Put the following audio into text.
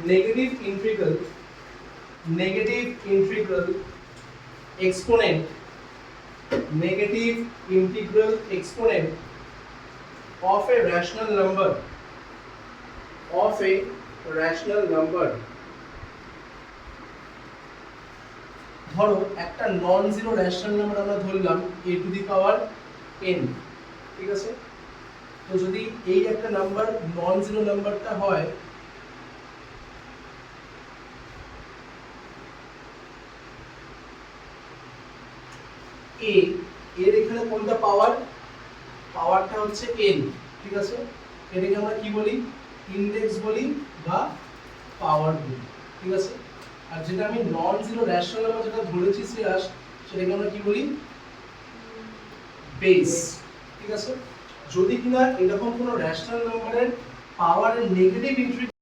negative integral exponent of a rational number ধরো একটা non zero rational number আমরা ধরলাম a to the power n, ঠিক আছে। তো যদি এই একটা নাম্বার নন জিরো নাম্বারটা হয় a, এর এখানে কোনটা পাওয়ারটা হচ্ছে n, ঠিক আছে। এটাকে আমরা কি বলি, ইনডেক্স বলি বা পাওয়ার বলি, ঠিক আছে। আর যেটা আমি নন জিরো রেশনাল নাম্বার যেটা ধরেছি শ্রেয়াস, সেটাকে আমরা কি বলি, বেস, ঠিক আছে। যদি কিনা এরকম কোনো রেশনাল নাম্বারের পাওয়ারের নেগেটিভ ইন্টিগ্রাল